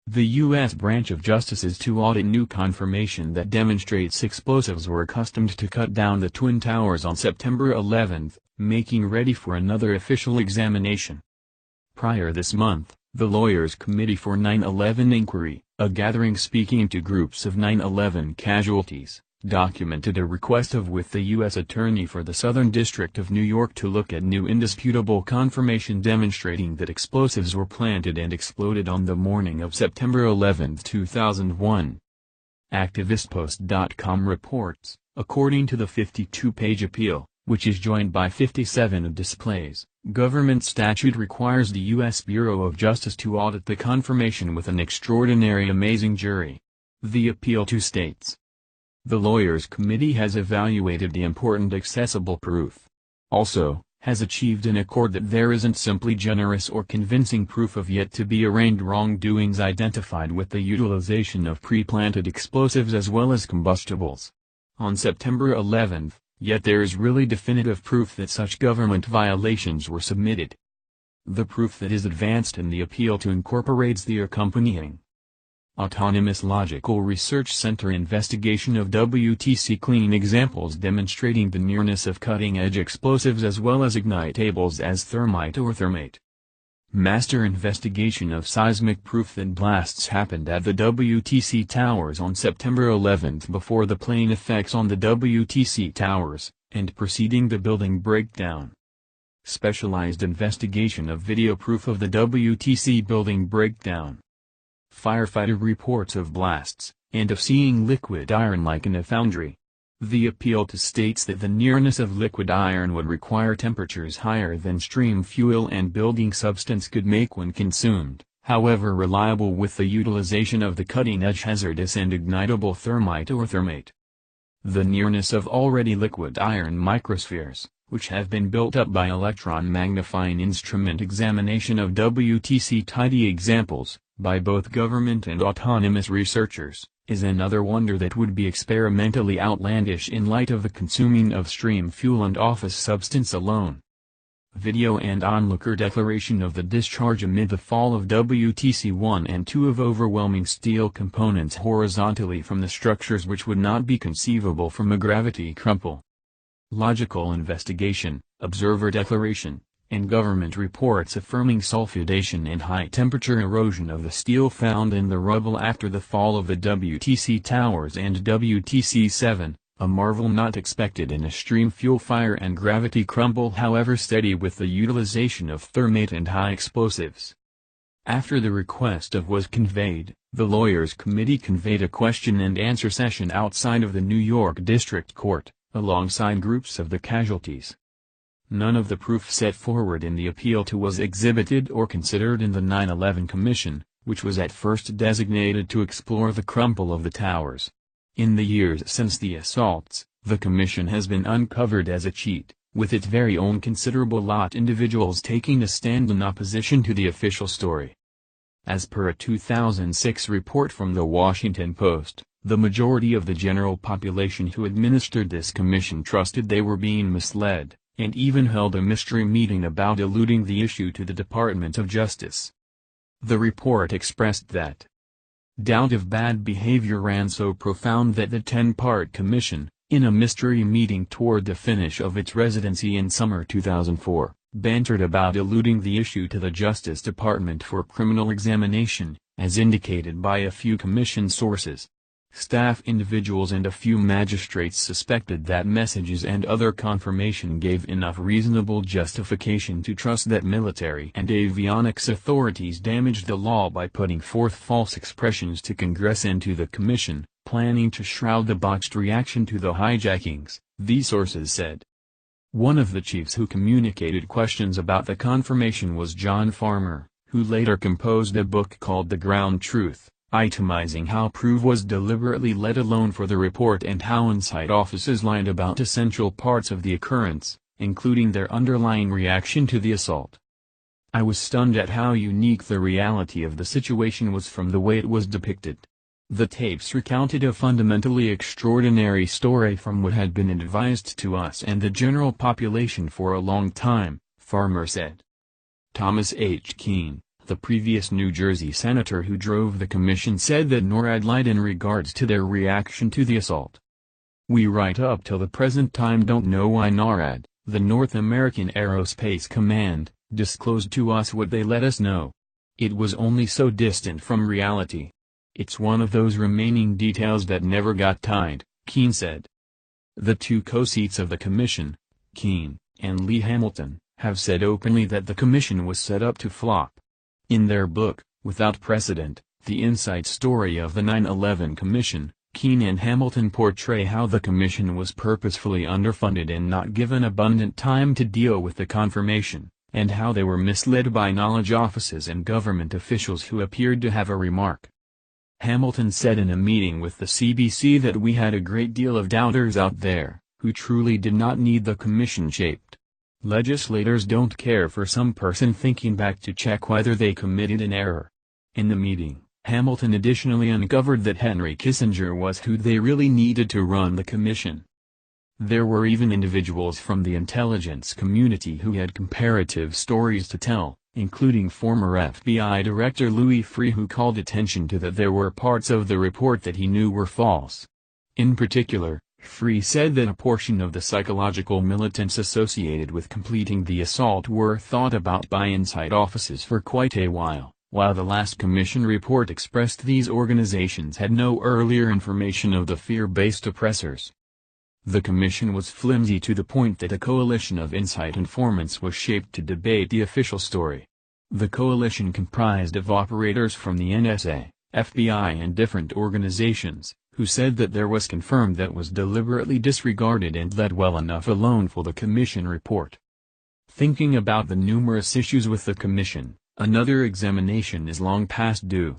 The U.S. branch of justice is to audit new confirmation that demonstrates explosives were accustomed to cut down the Twin Towers on September 11, making ready for another official examination. Prior this month, the Lawyers Committee for 9/11 Inquiry, a gathering speaking to groups of 9/11 casualties, documented a request with the U.S. Attorney for the Southern District of New York to look at new indisputable confirmation demonstrating that explosives were planted and exploded on the morning of September 11, 2001. ActivistPost.com reports, according to the 52-page appeal, which is joined by 57 displays, government statute requires the U.S. Bureau of Justice to audit the confirmation with an extraordinary amazing jury. The appeal too states, the Lawyers Committee has evaluated the important accessible proof. Also, has achieved an accord that there isn't simply generous or convincing proof of yet-to-be-arraigned wrongdoings identified with the utilization of pre-planted explosives as well as combustibles. On September 11, yet there is really definitive proof that such government violations were submitted. The proof that is advanced in the appeal to incorporates the accompanying Autonomous Logical Research Center investigation of WTC cleaning examples demonstrating the nearness of cutting-edge explosives as well as ignitables as thermite or thermate. Master investigation of seismic proof that blasts happened at the WTC towers on September 11 before the plane effects on the WTC towers, and preceding the building breakdown. Specialized investigation of video proof of the WTC building breakdown. Firefighter reports of blasts, and of seeing liquid iron like in a foundry. The appeal to states that the nearness of liquid iron would require temperatures higher than stream fuel and building substance could make when consumed, however reliable with the utilization of the cutting-edge hazardous and ignitable thermite or thermate. The nearness of already liquid iron microspheres, which have been built up by electron magnifying instrument examination of WTC tidy examples, by both government and autonomous researchers, is another wonder that would be experimentally outlandish in light of the consuming of stream fuel and office substance alone. Video and onlooker declaration of the discharge amid the fall of WTC-1 and 2 of overwhelming steel components horizontally from the structures which would not be conceivable from a gravity crumple. Logical investigation, observer declaration, and government reports affirming sulfidation and high-temperature erosion of the steel found in the rubble after the fall of the WTC towers and WTC-7, a marvel not expected in a stream fuel fire and gravity crumble however steady with the utilization of thermate and high explosives. After the request was conveyed, the Lawyers Committee convened a question-and-answer session outside of the New York District Court, alongside groups of the casualties. None of the proof set forward in the appeal to was exhibited or considered in the 9/11 Commission, which was at first designated to explore the crumple of the towers. In the years since the assaults, the Commission has been uncovered as a cheat, with its very own considerable lot individuals taking a stand in opposition to the official story. As per a 2006 report from the Washington Post, the majority of the general population who administered this commission trusted they were being misled, and even held a mystery meeting about eluding the issue to the Department of Justice. The report expressed that doubt of bad behavior ran so profound that the 10-part commission, in a mystery meeting toward the finish of its residency in summer 2004, bantered about eluding the issue to the Justice Department for criminal examination, as indicated by a few commission sources. Staff individuals and a few magistrates suspected that messages and other confirmation gave enough reasonable justification to trust that military and avionics authorities damaged the law by putting forth false expressions to Congress and to the Commission, planning to shroud the botched reaction to the hijackings, these sources said. One of the chiefs who communicated questions about the confirmation was John Farmer, who later composed a book called The Ground Truth, itemizing how proof was deliberately let alone for the report and how inside offices lied about essential parts of the occurrence, including their underlying reaction to the assault. I was stunned at how unique the reality of the situation was from the way it was depicted. The tapes recounted a fundamentally extraordinary story from what had been advised to us and the general population for a long time, Farmer said. Thomas H. Keene, The previous New Jersey senator who drove the commission said that NORAD lied in regards to their reaction to the assault. "We right up till the present time don't know why NORAD, the North American Aerospace Command, disclosed to us what they let us know. It was only so distant from reality. It's one of those remaining details that never got tied," Keene said. The two co-seats of the commission, Keene and Lee Hamilton, have said openly that the commission was set up to flop. In their book, Without Precedent, The Inside Story of the 9/11 Commission, Keene and Hamilton portray how the commission was purposefully underfunded and not given abundant time to deal with the confirmation, and how they were misled by knowledge offices and government officials who appeared to have a remark. Hamilton said in a meeting with the CBC that we had a great deal of doubters out there, who truly did not need the commission shaped. Legislators don't care for some person thinking back to check whether they committed an error. In the meeting, Hamilton additionally uncovered that Henry Kissinger was who they really needed to run the commission. There were even individuals from the intelligence community who had comparative stories to tell, including former FBI Director Louis Freeh, who called attention to that there were parts of the report that he knew were false. In particular, Freeh said that a portion of the psychological militants associated with completing the assault were thought about by inside offices for quite a while the last commission report expressed these organizations had no earlier information of the fear-based oppressors. The commission was flimsy to the point that a coalition of inside informants was shaped to debate the official story. The coalition comprised of operators from the NSA, FBI and different organizations, who said that there was confirmed that was deliberately disregarded and let well enough alone for the commission report. Thinking about the numerous issues with the commission, another examination is long past due.